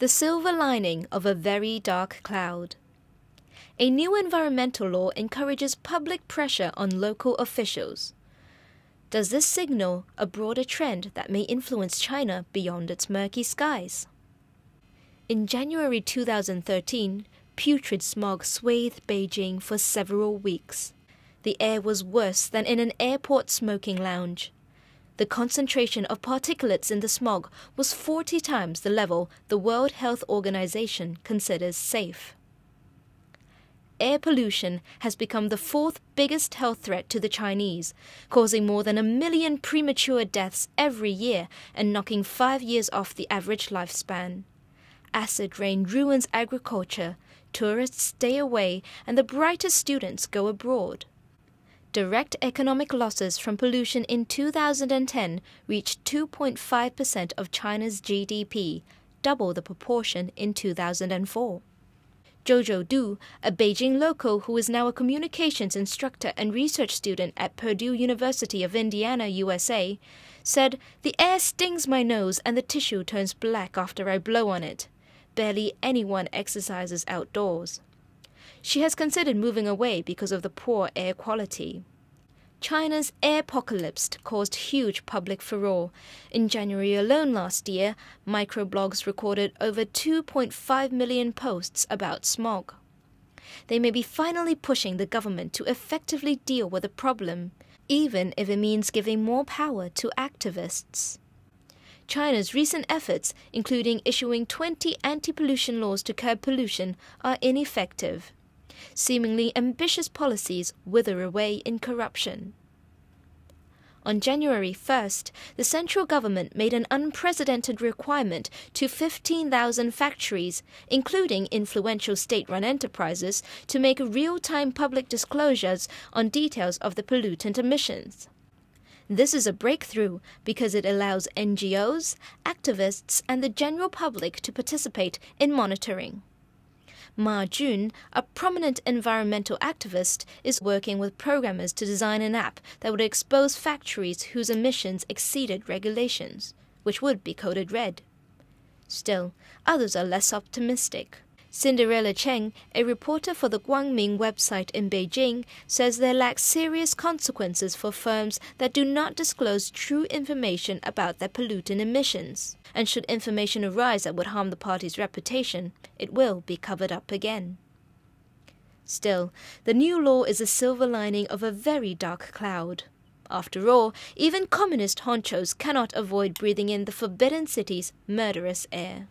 The silver lining of a very dark cloud. A new environmental law encourages public pressure on local officials. Does this signal a broader trend that may influence China beyond its murky skies? In January 2013, putrid smog swathed Beijing for several weeks. The air was worse than in an airport smoking lounge. The concentration of particulates in the smog was 40 times the level the World Health Organization considers safe. Air pollution has become the fourth biggest health threat to the Chinese, causing more than 1 million premature deaths every year and knocking 5 years off the average lifespan. Acid rain ruins agriculture, tourists stay away, and the brightest students go abroad. Direct economic losses from pollution in 2010 reached 2.5% of China's GDP, double the proportion in 2004. Jojo Du, a Beijing local who is now a communications instructor and research student at Purdue University of Indiana, USA, said, "The air stings my nose and the tissue turns black after I blow on it. Barely anyone exercises outdoors." She has considered moving away because of the poor air quality. China's airpocalypse caused huge public furore. In January alone last year, microblogs recorded over 2.5 million posts about smog. They may be finally pushing the government to effectively deal with the problem, even if it means giving more power to activists. China's recent efforts, including issuing 20 anti-pollution laws to curb pollution, are ineffective. Seemingly ambitious policies wither away in corruption. On January 1st, the central government made an unprecedented requirement to 15,000 factories, including influential state-run enterprises, to make real-time public disclosures on details of the pollutant emissions. This is a breakthrough because it allows NGOs, activists, and the general public to participate in monitoring. Ma Jun, a prominent environmental activist, is working with programmers to design an app that would expose factories whose emissions exceeded regulations, which would be coded red. Still, others are less optimistic. Cinderella Cheng, a reporter for the Guangming website in Beijing, says there lacks serious consequences for firms that do not disclose true information about their pollutant emissions. And should information arise that would harm the party's reputation, it will be covered up again. Still, the new law is a silver lining of a very dark cloud. After all, even communist honchos cannot avoid breathing in the Forbidden City's murderous air.